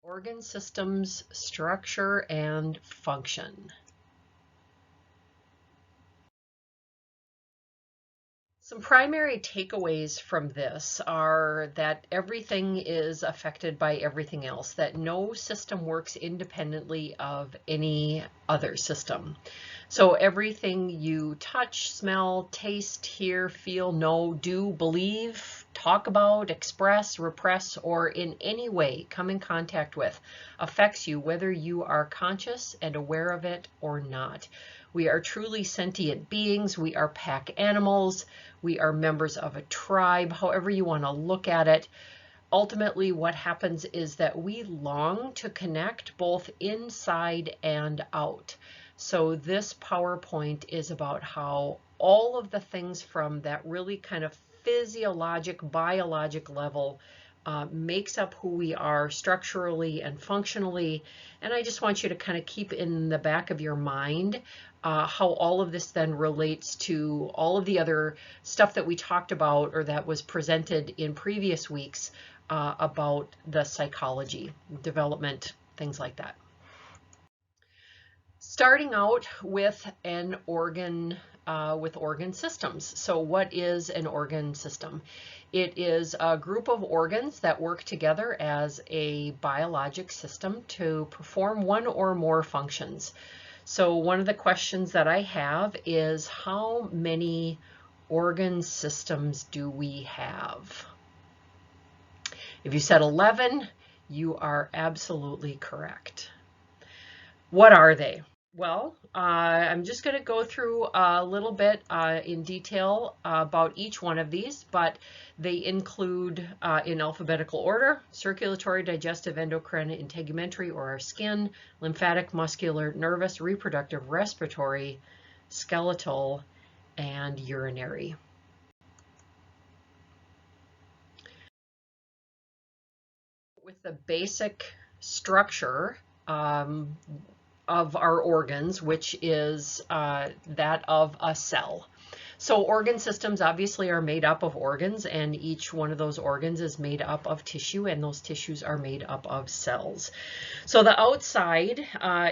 Organ systems, structure, and function. Some primary takeaways from this are that everything is affected by everything else, that no system works independently of any other system. So everything you touch, smell, taste, hear, feel, know, do, believe, talk about, express, repress, or in any way come in contact with affects you whether you are conscious and aware of it or not. We are truly sentient beings. We are pack animals. We are members of a tribe, however you want to look at it. Ultimately, what happens is that we long to connect both inside and out. So this PowerPoint is about how all of the things from that really kind of physiologic, biologic level makes up who we are structurally and functionally. And I just want you to kind of keep in the back of your mind how all of this then relates to all of the other stuff that we talked about or that was presented in previous weeks about the psychology, development, things like that. Starting out with an organ, with organ systems. So what is an organ system? It is a group of organs that work together as a biologic system to perform one or more functions. So one of the questions that I have is, how many organ systems do we have? If you said 11, you are absolutely correct. What are they? Well, I'm just going to go through a little bit in detail about each one of these, but they include, in alphabetical order, circulatory, digestive, endocrine, integumentary, or our skin, lymphatic, muscular, nervous, reproductive, respiratory, skeletal, and urinary. With the basic structure of our organs, which is that of a cell. So organ systems obviously are made up of organs, and each one of those organs is made up of tissue, and those tissues are made up of cells. So the outside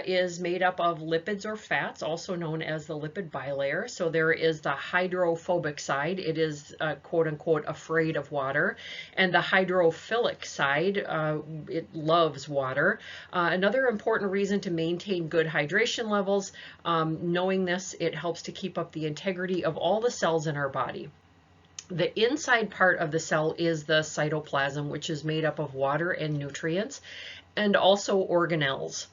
is made up of lipids or fats, also known as the lipid bilayer. So there is the hydrophobic side. It is quote unquote afraid of water. And the hydrophilic side, it loves water. Another important reason to maintain good hydration levels, knowing this, it helps to keep up the integrity of all the cells in our body. The inside part of the cell is the cytoplasm, which is made up of water and nutrients, and also organelles.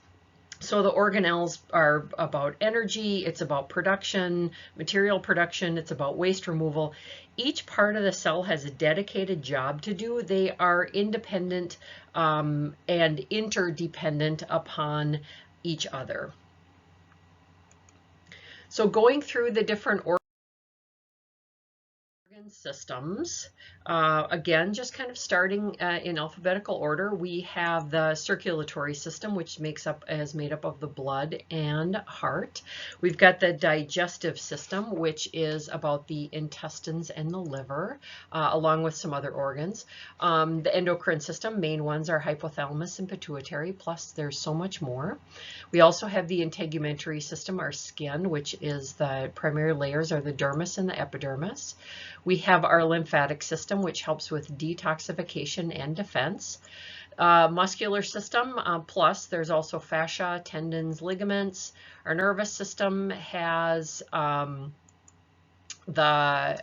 So the organelles are about energy, it's about production, material production, it's about waste removal. Each part of the cell has a dedicated job to do. They are independent and interdependent upon each other. So going through the different organ systems, again, just kind of starting in alphabetical order, we have the circulatory system, which is made up of the blood and heart. We've got the digestive system, which is about the intestines and the liver, along with some other organs. The endocrine system, main ones are hypothalamus and pituitary, plus there's so much more. We also have the integumentary system, our skin, which is the primary layers are the dermis and the epidermis. We have our lymphatic system, which helps with detoxification and defense. Muscular system, plus there's also fascia, tendons, ligaments. Our nervous system has the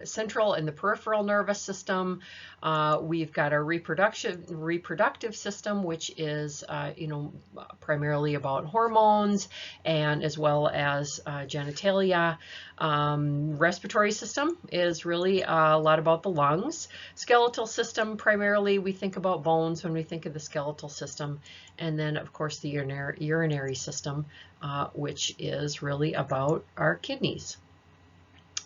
central and the peripheral nervous system. We've got our reproductive system, which is primarily about hormones and as well as genitalia. Respiratory system is really a lot about the lungs. Skeletal system, primarily we think about bones when we think of the skeletal system. And then of course the urinary system, which is really about our kidneys.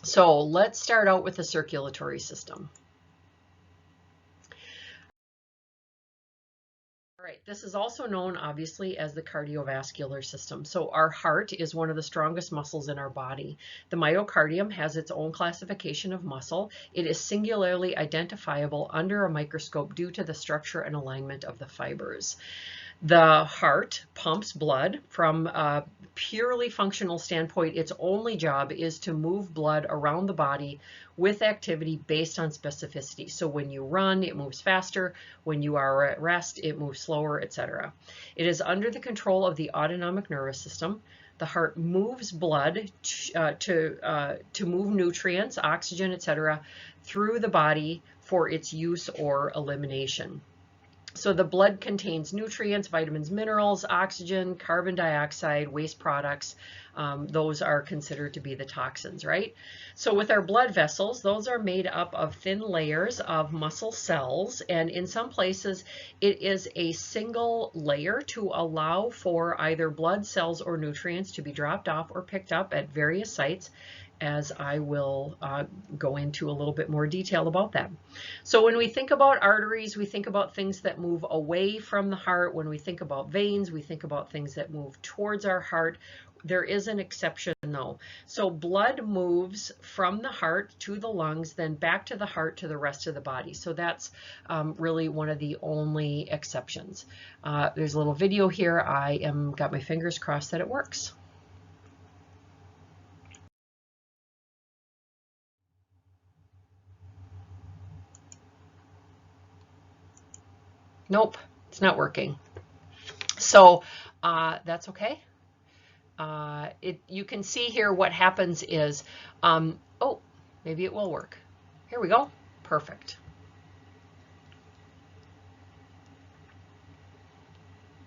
So let's start out with the circulatory system. All right, this is also known obviously as the cardiovascular system. So our heart is one of the strongest muscles in our body. The myocardium has its own classification of muscle. It is singularly identifiable under a microscope due to the structure and alignment of the fibers. The heart pumps blood. From a purely functional standpoint, its only job is to move blood around the body with activity based on specificity. So when you run, it moves faster. When you are at rest, it moves slower, etc. It is under the control of the autonomic nervous system. The heart moves blood to move nutrients, oxygen, etc., through the body for its use or elimination. So the blood contains nutrients, vitamins, minerals, oxygen, carbon dioxide, waste products. Those are considered to be the toxins, right? So with our blood vessels, those are made up of thin layers of muscle cells. And in some places, it is a single layer to allow for either blood cells or nutrients to be dropped off or picked up at various sites, as I will go into a little bit more detail about that. So when we think about arteries, we think about things that move away from the heart. When we think about veins, we think about things that move towards our heart. There is an exception though. So blood moves from the heart to the lungs, then back to the heart to the rest of the body. So that's really one of the only exceptions. There's a little video here. I got my fingers crossed that it works. Nope, it's not working. So that's okay. You can see here what happens is, oh, maybe it will work. Here we go. Perfect.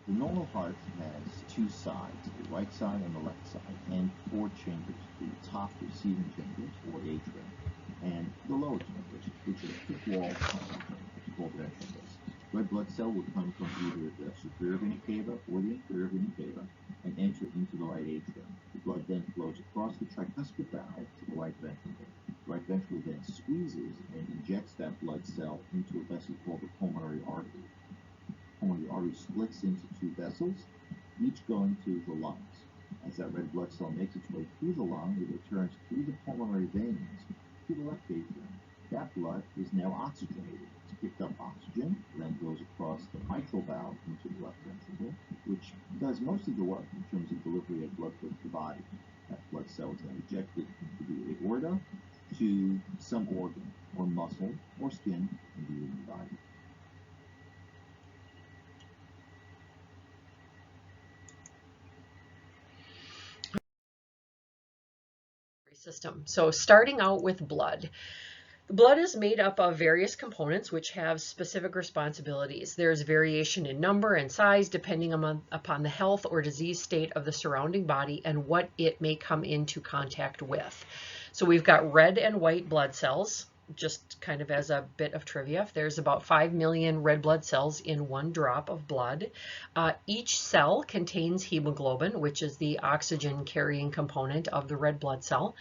The normal heart has two sides, the right side and the left side, and four chambers, the top receiving chambers, or atrium, and the lower chambers, which are thick wall called ventricles. Red blood cell will come from either the superior vena cava or the inferior vena cava and enter into the right atrium. The blood then flows across the tricuspid valve to the right ventricle. The right ventricle then squeezes and injects that blood cell into a vessel called the pulmonary artery. The artery splits into two vessels, each going to the lungs. As that red blood cell makes its way through the lung, it returns through the pulmonary veins to the left atrium. That blood is now oxygenated. It's picked up oxygen, then goes across the mitral valve into the left ventricle, which does most of the work in terms of delivery of blood to the body. That blood cell is then ejected into the aorta to some organ, or muscle, or skin in the human body. System. So starting out with blood. The blood is made up of various components which have specific responsibilities. There's variation in number and size depending upon the health or disease state of the surrounding body and what it may come into contact with. So we've got red and white blood cells. Just kind of as a bit of trivia, there's about 5 million red blood cells in one drop of blood. Each cell contains hemoglobin, which is the oxygen carrying component of the red blood cell.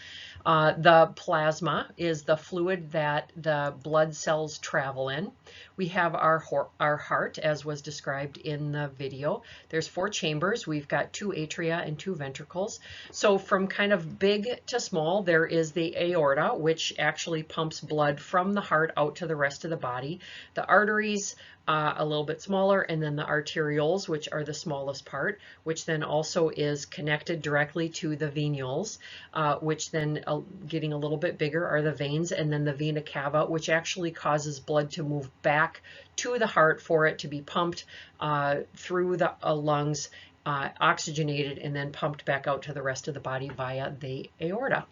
The plasma is the fluid that the blood cells travel in. We have our heart, as was described in the video. There's 4 chambers. We've got 2 atria and 2 ventricles. So from kind of big to small, there is the aorta, which actually pumps blood from the heart out to the rest of the body. The arteries, a little bit smaller, and then the arterioles, which are the smallest part, which then also is connected directly to the venules, which then getting a little bit bigger are the veins, and then the vena cava, which actually causes blood to move back to the heart for it to be pumped through the lungs, oxygenated, and then pumped back out to the rest of the body via the aorta.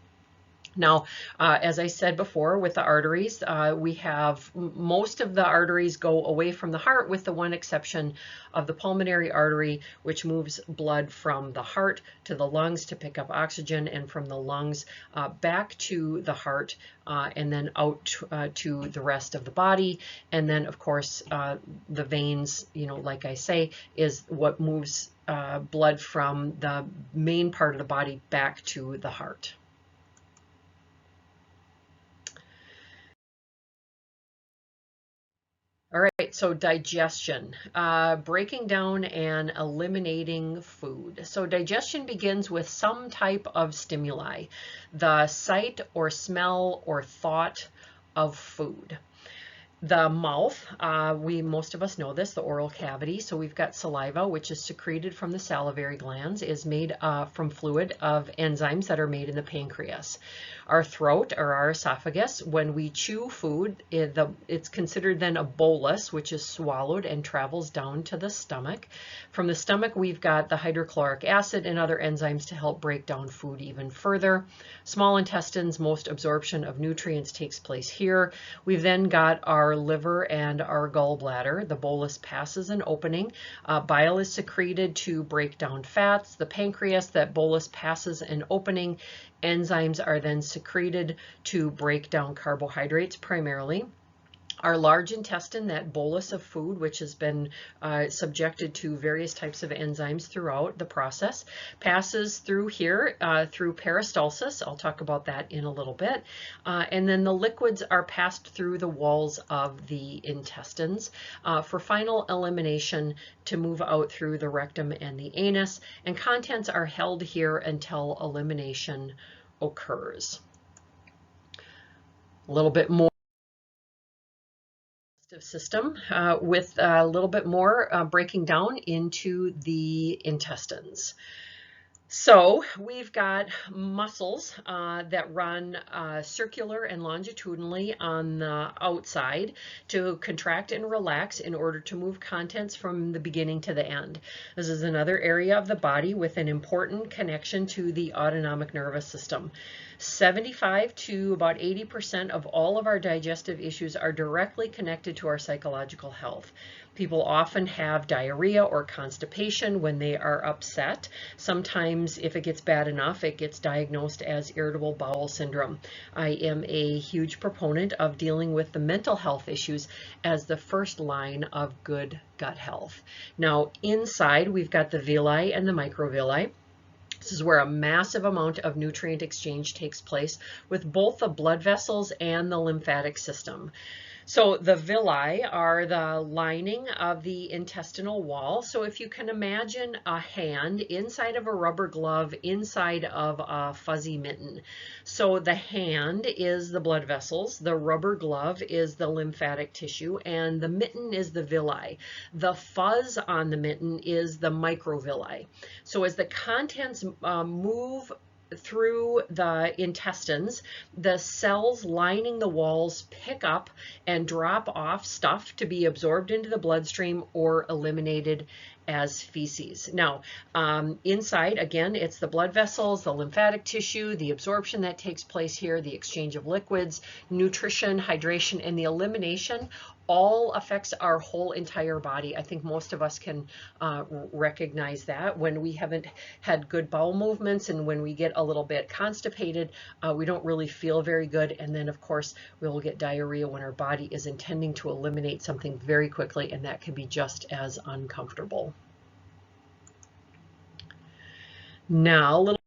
Now, as I said before, with the arteries, we have most of the arteries go away from the heart with the one exception of the pulmonary artery, which moves blood from the heart to the lungs to pick up oxygen, and from the lungs back to the heart, and then out to the rest of the body. And then, of course, the veins, like I say, is what moves blood from the main part of the body back to the heart. All right, so digestion, breaking down and eliminating food. So digestion begins with some type of stimuli, the sight or smell or thought of food. The mouth, most of us know this, the oral cavity. So we've got saliva, which is secreted from the salivary glands, is made from fluid of enzymes that are made in the pancreas. Our throat or our esophagus, when we chew food, it's considered then a bolus, which is swallowed and travels down to the stomach. From the stomach, we've got the hydrochloric acid and other enzymes to help break down food even further. Small intestines, most absorption of nutrients takes place here. We've then got our liver and our gallbladder. The bolus passes an opening. Bile is secreted to break down fats. The pancreas, that bolus passes an opening. Enzymes are then secreted to break down carbohydrates primarily. Our large intestine, that bolus of food, which has been subjected to various types of enzymes throughout the process, passes through here through peristalsis. I'll talk about that in a little bit. And then the liquids are passed through the walls of the intestines for final elimination to move out through the rectum and the anus. And contents are held here until elimination occurs. A little bit more system with a little bit more breaking down into the intestines. So we've got muscles that run circular and longitudinally on the outside to contract and relax in order to move contents from the beginning to the end. This is another area of the body with an important connection to the autonomic nervous system. 75 to about 80% of all of our digestive issues are directly connected to our psychological health. People often have diarrhea or constipation when they are upset. Sometimes, if it gets bad enough, it gets diagnosed as irritable bowel syndrome. I am a huge proponent of dealing with the mental health issues as the first line of good gut health. Now, inside, we've got the villi and the microvilli. This is where a massive amount of nutrient exchange takes place with both the blood vessels and the lymphatic system. So the villi are the lining of the intestinal wall. So if you can imagine a hand inside of a rubber glove, inside of a fuzzy mitten. So the hand is the blood vessels, the rubber glove is the lymphatic tissue, and the mitten is the villi. The fuzz on the mitten is the microvilli. So as the contents move through the intestines, the cells lining the walls pick up and drop off stuff to be absorbed into the bloodstream or eliminated as feces. Now, inside, again, it's the blood vessels, the lymphatic tissue, the absorption that takes place here, the exchange of liquids, nutrition, hydration, and the elimination all affects our whole entire body. I think most of us can recognize that when we haven't had good bowel movements and when we get a little bit constipated, we don't really feel very good. And then, of course, we will get diarrhea when our body is intending to eliminate something very quickly, and that can be just as uncomfortable. Now, let's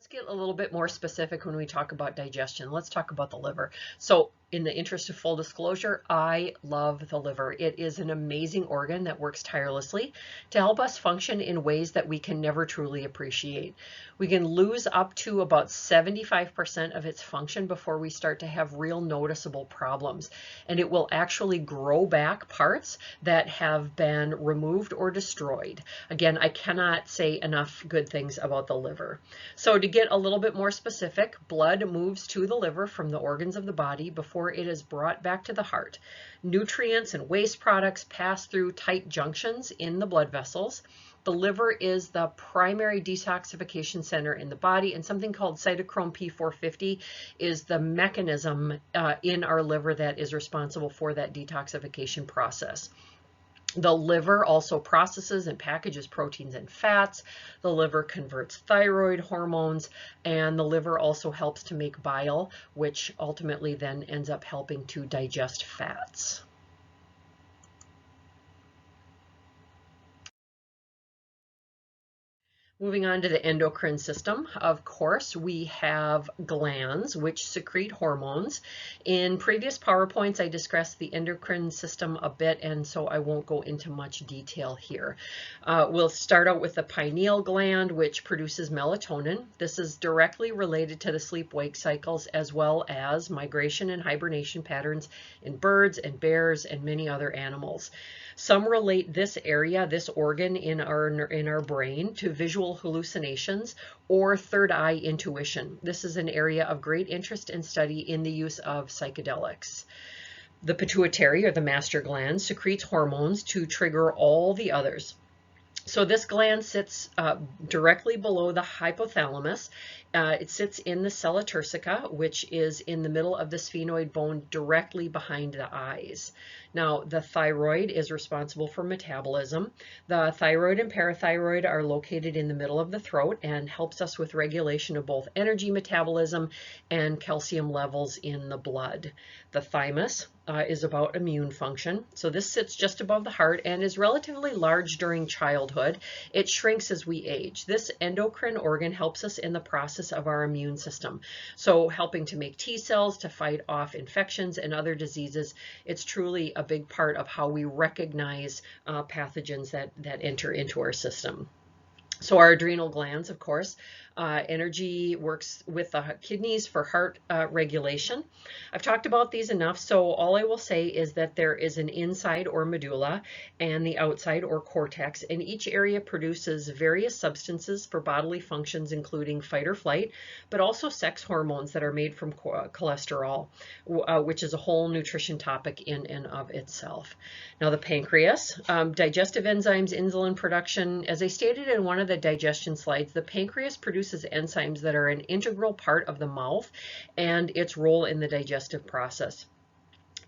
get a little bit more specific when we talk about digestion. Let's talk about the liver. So in the interest of full disclosure, I love the liver. It is an amazing organ that works tirelessly to help us function in ways that we can never truly appreciate. We can lose up to about 75% of its function before we start to have real noticeable problems. And it will actually grow back parts that have been removed or destroyed. Again, I cannot say enough good things about the liver. So to get a little bit more specific, blood moves to the liver from the organs of the body before it is brought back to the heart. Nutrients and waste products pass through tight junctions in the blood vessels. The liver is the primary detoxification center in the body, and something called cytochrome P450 is the mechanism in our liver that is responsible for that detoxification process. The liver also processes and packages proteins and fats. The liver converts thyroid hormones, and the liver also helps to make bile, which ultimately then ends up helping to digest fats. Moving on to the endocrine system, of course, we have glands which secrete hormones. In previous PowerPoints, I discussed the endocrine system a bit, and so I won't go into much detail here. We'll start out with the pineal gland, which produces melatonin. This is directly related to the sleep-wake cycles, as well as migration and hibernation patterns in birds and bears and many other animals. Some relate this area, this organ in our brain, to visual hallucinations or third eye intuition. This is an area of great interest and study in the use of psychedelics. The pituitary, or the master gland, secretes hormones to trigger all the others. So this gland sits directly below the hypothalamus. It sits in the sella turcica, which is in the middle of the sphenoid bone directly behind the eyes. Now, the thyroid is responsible for metabolism. The thyroid and parathyroid are located in the middle of the throat and helps us with regulation of both energy metabolism and calcium levels in the blood. The thymus is about immune function. So this sits just above the heart and is relatively large during childhood. It shrinks as we age. This endocrine organ helps us in the process of our immune system. So helping to make T cells to fight off infections and other diseases. It's truly a big part of how we recognize pathogens that enter into our system. So our adrenal glands, of course, energy works with the kidneys for heart regulation. I've talked about these enough, so all I will say is that there is an inside or medulla and the outside or cortex, and each area produces various substances for bodily functions, including fight or flight, but also sex hormones that are made from cholesterol, which is a whole nutrition topic in and of itself. Now the pancreas, digestive enzymes, insulin production. As I stated in one of the digestion slides, the pancreas produces enzymes that are an integral part of the mouth and its role in the digestive process.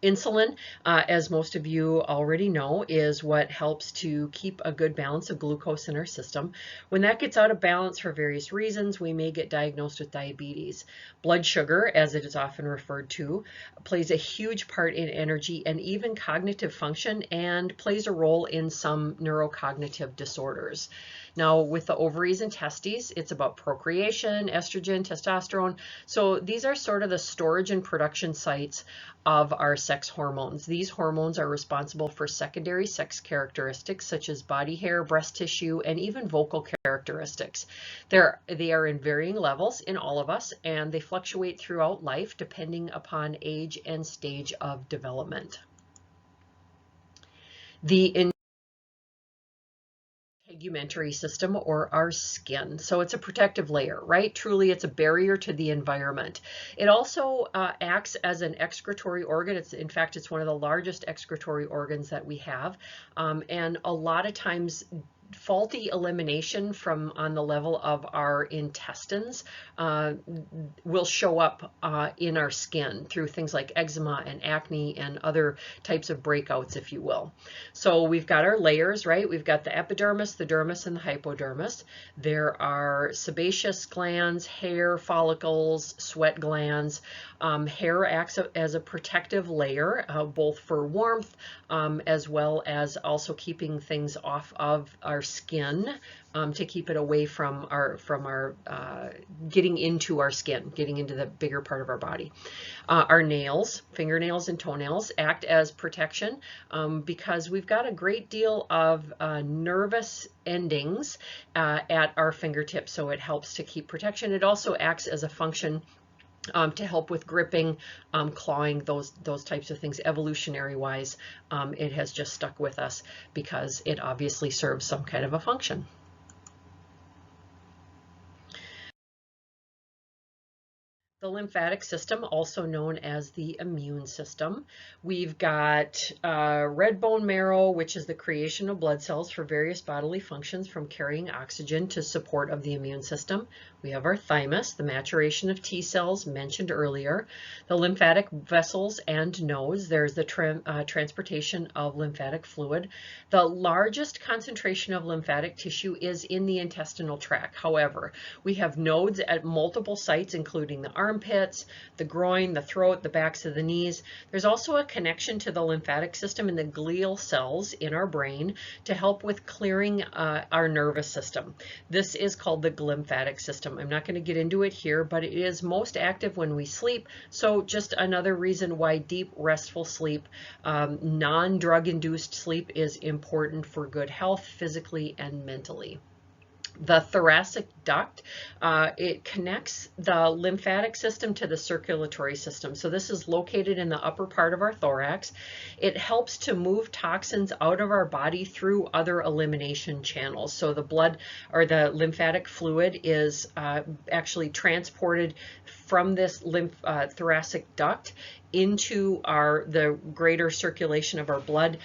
Insulin, as most of you already know, is what helps to keep a good balance of glucose in our system. When that gets out of balance for various reasons, we may get diagnosed with diabetes. Blood sugar, as it is often referred to, plays a huge part in energy and even cognitive function, and plays a role in some neurocognitive disorders. Now, with the ovaries and testes, it's about procreation, estrogen, testosterone. So these are sort of the storage and production sites of our sex hormones. These hormones are responsible for secondary sex characteristics such as body hair, breast tissue, and even vocal characteristics. They are in varying levels in all of us, and they fluctuate throughout life depending upon age and stage of development. The integumentary system, or our skin. So it's a protective layer, right? Truly, it's a barrier to the environment. It also acts as an excretory organ. In fact, it's one of the largest excretory organs that we have. And a lot of times, faulty elimination from on the level of our intestines will show up in our skin through things like eczema and acne and other types of breakouts, if you will. So we've got our layers, right? We've got the epidermis, the dermis, and the hypodermis. There are sebaceous glands, hair follicles, sweat glands. Hair acts as a protective layer, both for warmth as well as also keeping things off of our skin to keep it away from our getting into our skin, getting into the bigger part of our body. Our nails, fingernails and toenails, act as protection because we've got a great deal of nervous endings at our fingertips, so it helps to keep protection. It also acts as a function to help with gripping, clawing, those types of things. Evolutionary wise, it has just stuck with us because it obviously serves some kind of a function. The lymphatic system, also known as the immune system. We've got red bone marrow, which is the creation of blood cells for various bodily functions, from carrying oxygen to support of the immune system. We have our thymus, the maturation of T cells mentioned earlier. The lymphatic vessels and nodes, there's the transportation of lymphatic fluid. The largest concentration of lymphatic tissue is in the intestinal tract. However, we have nodes at multiple sites, including the armpit, armpits, the groin, the throat, the backs of the knees. There's also a connection to the lymphatic system and the glial cells in our brain to help with clearing our nervous system. This is called the glymphatic system. I'm not going to get into it here, but it is most active when we sleep. So just another reason why deep, restful sleep, non-drug induced sleep is important for good health physically and mentally. The thoracic duct, it connects the lymphatic system to the circulatory system. So this is located in the upper part of our thorax. It helps to move toxins out of our body through other elimination channels. So the blood or the lymphatic fluid is actually transported from this thoracic duct into the greater circulation of our blood,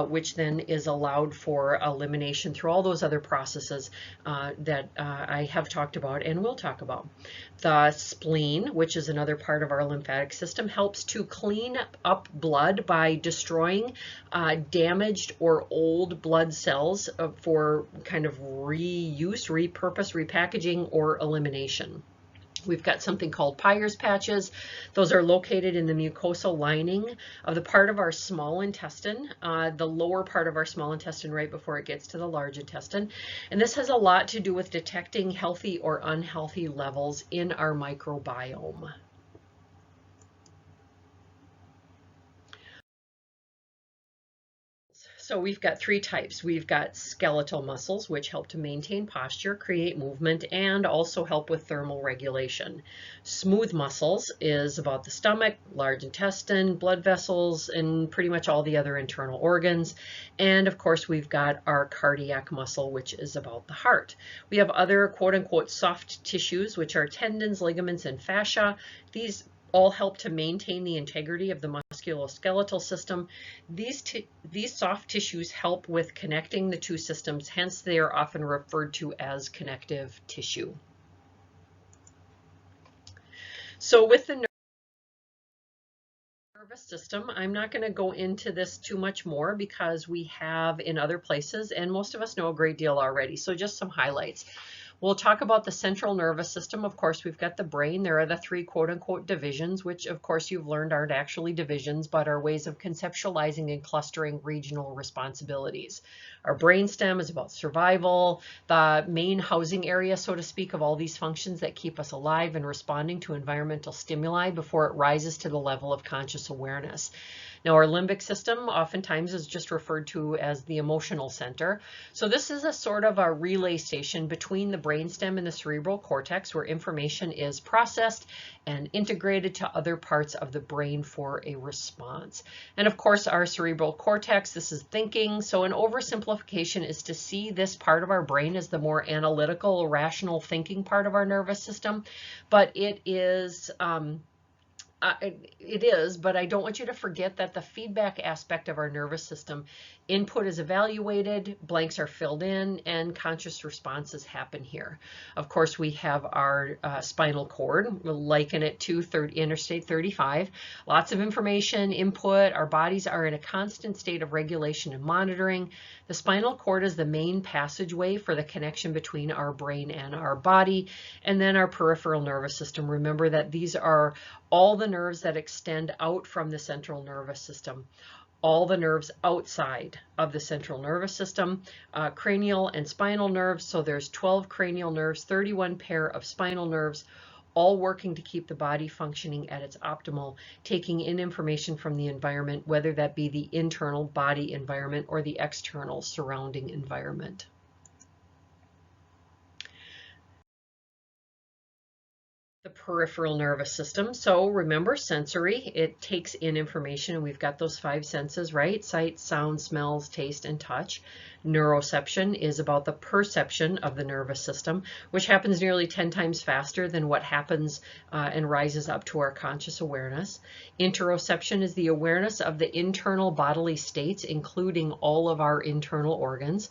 which then is allowed for elimination through all those other processes that I have talked about and will talk about. The spleen, which is another part of our lymphatic system, helps to clean up blood by destroying damaged or old blood cells for kind of reuse, repurpose, repackaging, or elimination. We've got something called Peyer's patches. Those are located in the mucosal lining of the part of our small intestine, the lower part of our small intestine right before it gets to the large intestine. And this has a lot to do with detecting healthy or unhealthy levels in our microbiome. So we've got three types. We've got skeletal muscles, which help to maintain posture, create movement, and also help with thermal regulation. Smooth muscles is about the stomach, large intestine, blood vessels, and pretty much all the other internal organs. And of course, we've got our cardiac muscle, which is about the heart. We have other quote-unquote soft tissues, which are tendons, ligaments, and fascia. These all help to maintain the integrity of the musculoskeletal system. These soft tissues help with connecting the two systems, hence they are often referred to as connective tissue. So with the nervous system, I'm not going to go into this too much more because we have in other places, and most of us know a great deal already. So just some highlights. We'll talk about the central nervous system. Of course, we've got the brain. There are the three quote-unquote divisions, which of course you've learned aren't actually divisions, but are ways of conceptualizing and clustering regional responsibilities. Our brainstem is about survival, the main housing area, so to speak, of all these functions that keep us alive and responding to environmental stimuli before it rises to the level of conscious awareness. Now, our limbic system oftentimes is just referred to as the emotional center. So this is a sort of a relay station between the brainstem and the cerebral cortex where information is processed and integrated to other parts of the brain for a response. And of course, our cerebral cortex, this is thinking. So an oversimplification is to see this part of our brain as the more analytical, rational thinking part of our nervous system, but it is but I don't want you to forget that the feedback aspect of our nervous system, input is evaluated, blanks are filled in, and conscious responses happen here. Of course, we have our spinal cord. We'll liken it to Interstate 35. Lots of information, input. Our bodies are in a constant state of regulation and monitoring. The spinal cord is the main passageway for the connection between our brain and our body. And then our peripheral nervous system. Remember that these are all the nerves that extend out from the central nervous system, all the nerves outside of the central nervous system, cranial and spinal nerves. So there's 12 cranial nerves, 31 pair of spinal nerves, all working to keep the body functioning at its optimal, taking in information from the environment, whether that be the internal body environment or the external surrounding environment. The peripheral nervous system. So remember, sensory, it takes in information, and we've got those 5 senses, right? Sight, sound, smells, taste, and touch. Neuroception is about the perception of the nervous system, which happens nearly 10 times faster than what happens and rises up to our conscious awareness. Interoception is the awareness of the internal bodily states, including all of our internal organs.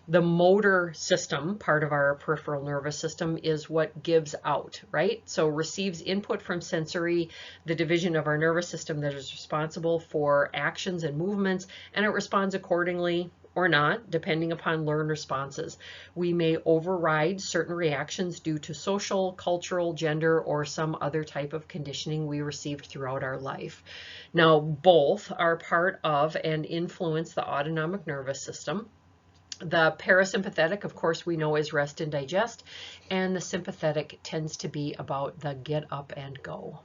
The motor system, part of our peripheral nervous system, is what gives out, right? So receives input from sensory, the division of our nervous system that is responsible for actions and movements, and it responds accordingly or not, depending upon learned responses. We may override certain reactions due to social, cultural, gender, or some other type of conditioning we received throughout our life. Now, both are part of and influence the autonomic nervous system. The parasympathetic, of course, we know is rest and digest, and the sympathetic tends to be about the get up and go.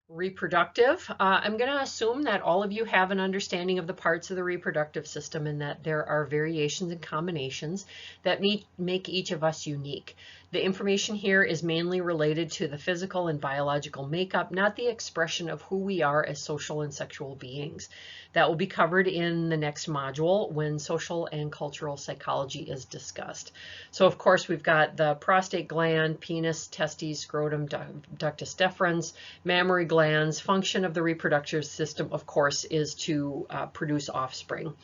Reproductive. I'm going to assume that all of you have an understanding of the parts of the reproductive system and that there are variations and combinations that make each of us unique. The information here is mainly related to the physical and biological makeup, not the expression of who we are as social and sexual beings. That will be covered in the next module when social and cultural psychology is discussed. So of course we've got the prostate gland, penis, testes, scrotum, ductus deferens, mammary glands. Function of the reproductive system, of course, is to produce offspring.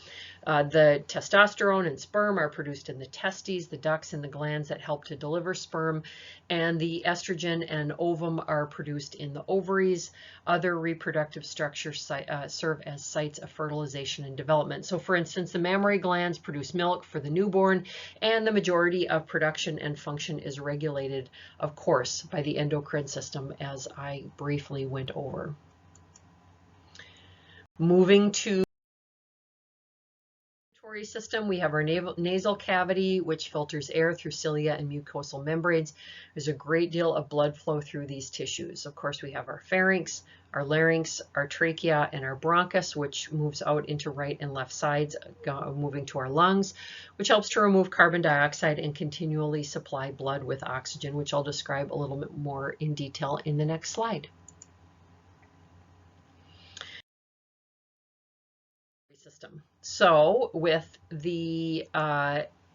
The testosterone and sperm are produced in the testes, the ducts, and the glands that help to deliver sperm, and the estrogen and ovum are produced in the ovaries. Other reproductive structures serve as sites of fertilization and development. So for instance, the mammary glands produce milk for the newborn, and the majority of production and function is regulated, of course, by the endocrine system, as I briefly went over. Moving to system, we have our nasal cavity, which filters air through cilia and mucosal membranes. There's a great deal of blood flow through these tissues. Of course, we have our pharynx, our larynx, our trachea, and our bronchus, which moves out into right and left sides, moving to our lungs, which helps to remove carbon dioxide and continually supply blood with oxygen, which I'll describe a little bit more in detail in the next slide. System. So with the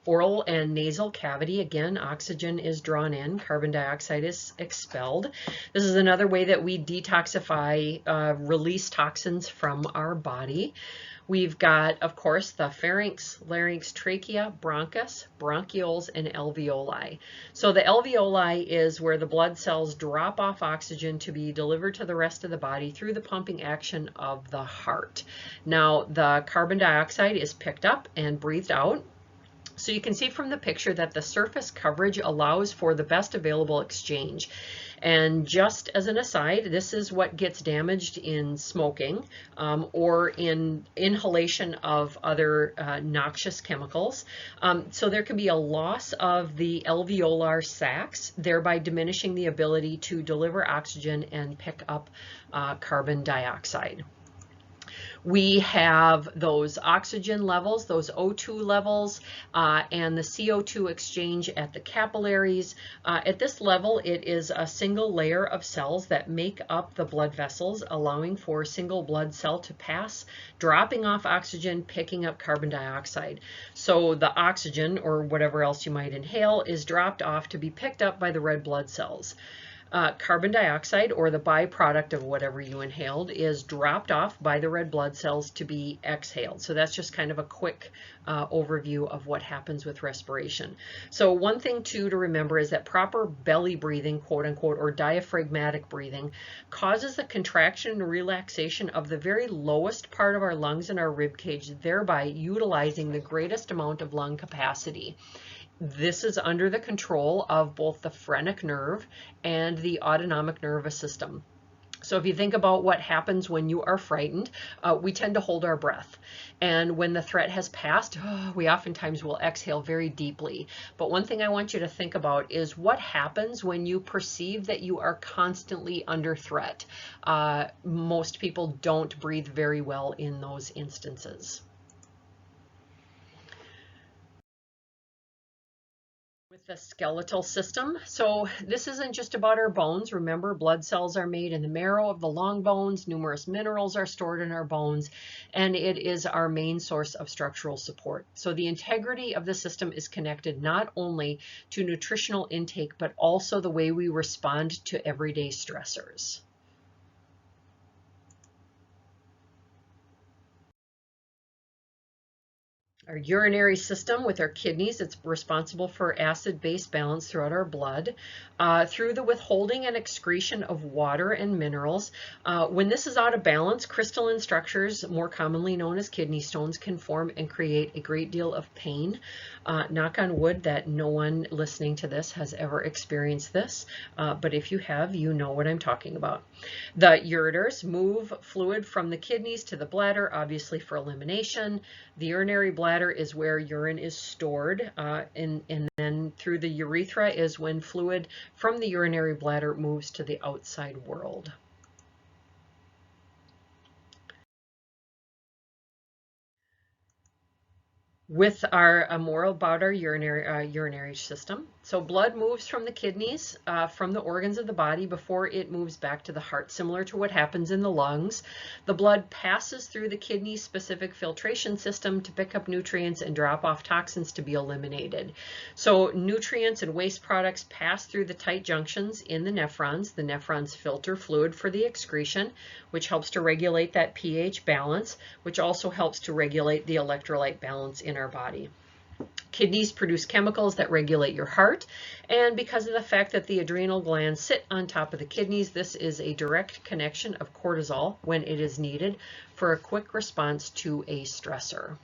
oral and nasal cavity, again, oxygen is drawn in, carbon dioxide is expelled. This is another way that we detoxify, release toxins from our body. We've got, of course, the pharynx, larynx, trachea, bronchus, bronchioles, and alveoli. So the alveoli is where the blood cells drop off oxygen to be delivered to the rest of the body through the pumping action of the heart. Now, the carbon dioxide is picked up and breathed out. So you can see from the picture that the surface coverage allows for the best available exchange. And just as an aside, this is what gets damaged in smoking or in inhalation of other noxious chemicals. So there can be a loss of the alveolar sacs, thereby diminishing the ability to deliver oxygen and pick up carbon dioxide. We have those oxygen levels, those O2 levels, and the CO2 exchange at the capillaries. At this level, it is a single layer of cells that make up the blood vessels, allowing for a single blood cell to pass, dropping off oxygen, picking up carbon dioxide. So the oxygen, or whatever else you might inhale, is dropped off to be picked up by the red blood cells. Carbon dioxide, or the byproduct of whatever you inhaled, is dropped off by the red blood cells to be exhaled. So that's just kind of a quick overview of what happens with respiration. So one thing too to remember is that proper belly breathing, quote unquote, or diaphragmatic breathing causes the contraction and relaxation of the very lowest part of our lungs and our rib cage, thereby utilizing the greatest amount of lung capacity. This is under the control of both the phrenic nerve and the autonomic nervous system. So if you think about what happens when you are frightened, we tend to hold our breath. And when the threat has passed, we oftentimes will exhale very deeply. But one thing I want you to think about is what happens when you perceive that you are constantly under threat. Most people don't breathe very well in those instances. With the skeletal system. So this isn't just about our bones. Remember, blood cells are made in the marrow of the long bones. Numerous minerals are stored in our bones, and it is our main source of structural support. So the integrity of the system is connected not only to nutritional intake, but also the way we respond to everyday stressors. Our urinary system with our kidneys, it's responsible for acid-base balance throughout our blood, through the withholding and excretion of water and minerals. When this is out of balance, crystalline structures, more commonly known as kidney stones, can form and create a great deal of pain. Knock on wood that no one listening to this has ever experienced this, but if you have, you know what I'm talking about. The ureters move fluid from the kidneys to the bladder, obviously for elimination. The urinary bladder is where urine is stored, and then through the urethra is when fluid from the urinary bladder moves to the outside world. With more about our urinary system. So blood moves from the kidneys, from the organs of the body before it moves back to the heart, similar to what happens in the lungs. The blood passes through the kidney-specific filtration system to pick up nutrients and drop off toxins to be eliminated. So nutrients and waste products pass through the tight junctions in the nephrons. The nephrons filter fluid for the excretion, which helps to regulate that pH balance, which also helps to regulate the electrolyte balance in our body. Kidneys produce chemicals that regulate your heart, and because of the fact that the adrenal glands sit on top of the kidneys, this is a direct connection of cortisol when it is needed for a quick response to a stressor.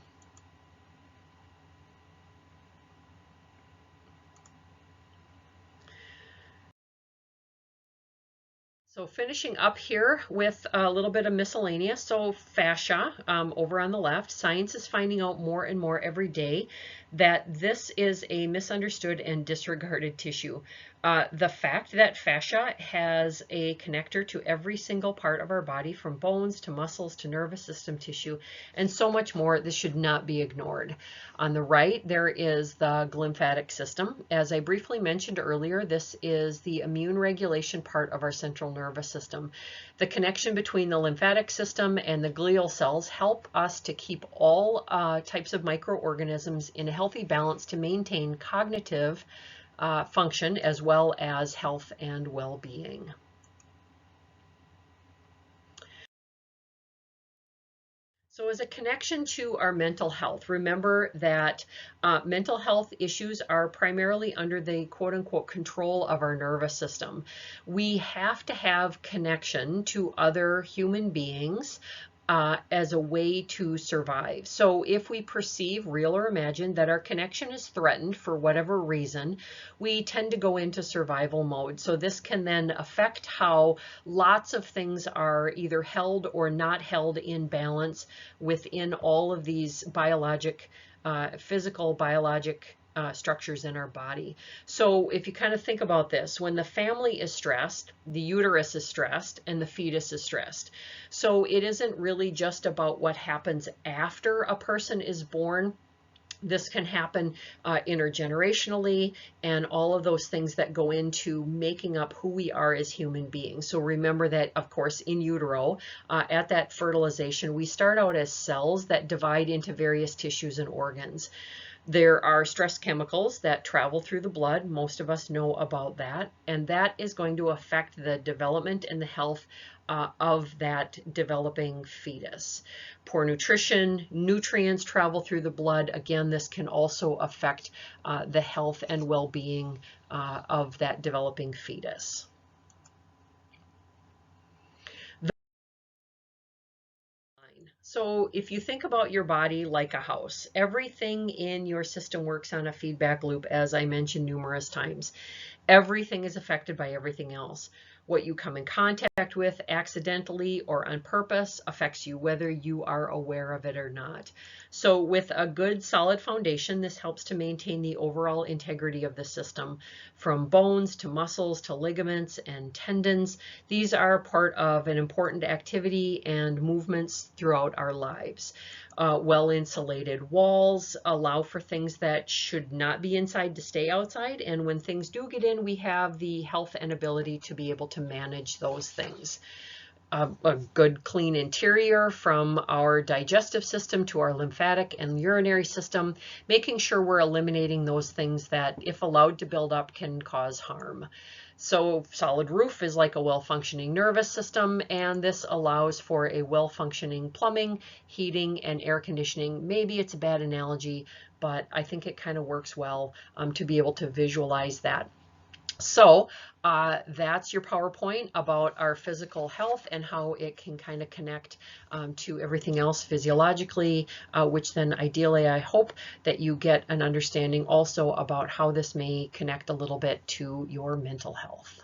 So finishing up here with a little bit of miscellaneous. So fascia, over on the left, science is finding out more and more every day that this is a misunderstood and disregarded tissue. The fact that fascia has a connector to every single part of our body, from bones to muscles to nervous system tissue, and so much more, this should not be ignored. On the right, there is the lymphatic system. As I briefly mentioned earlier, this is the immune regulation part of our central nervous system. The connection between the lymphatic system and the glial cells help us to keep all types of microorganisms in a healthy balance to maintain cognitive function as well as health and well-being. So as a connection to our mental health, remember that mental health issues are primarily under the quote-unquote control of our nervous system. We have to have connection to other human beings as a way to survive. So if we perceive, real or imagined, that our connection is threatened for whatever reason, we tend to go into survival mode. So this can then affect how lots of things are either held or not held in balance within all of these physical biologic structures in our body. So if you kind of think about this, when the family is stressed, the uterus is stressed, and the fetus is stressed. So it isn't really just about what happens after a person is born. This can happen intergenerationally, and all of those things that go into making up who we are as human beings. So remember that, of course, in utero, at that fertilization, we start out as cells that divide into various tissues and organs. There are stress chemicals that travel through the blood. Most of us know about that, and that is going to affect the development and the health of that developing fetus. Poor nutrition, nutrients travel through the blood. Again, this can also affect the health and well-being of that developing fetus. So if you think about your body like a house, everything in your system works on a feedback loop, as I mentioned numerous times. Everything is affected by everything else. What you come in contact with accidentally or on purpose affects you, whether you are aware of it or not. So with a good solid foundation, this helps to maintain the overall integrity of the system, from bones to muscles to ligaments and tendons. These are part of an important activity and movements throughout our lives. Well-insulated walls allow for things that should not be inside to stay outside, and when things do get in, we have the health and ability to be able to manage those things. A good clean interior, from our digestive system to our lymphatic and urinary system, making sure we're eliminating those things that, if allowed to build up, can cause harm. So solid roof is like a well-functioning nervous system, and this allows for a well-functioning plumbing, heating, and air conditioning. Maybe it's a bad analogy, but I think it kind of works well to be able to visualize that. So that's your PowerPoint about our physical health and how it can kind of connect to everything else physiologically, which then ideally I hope that you get an understanding also about how this may connect a little bit to your mental health.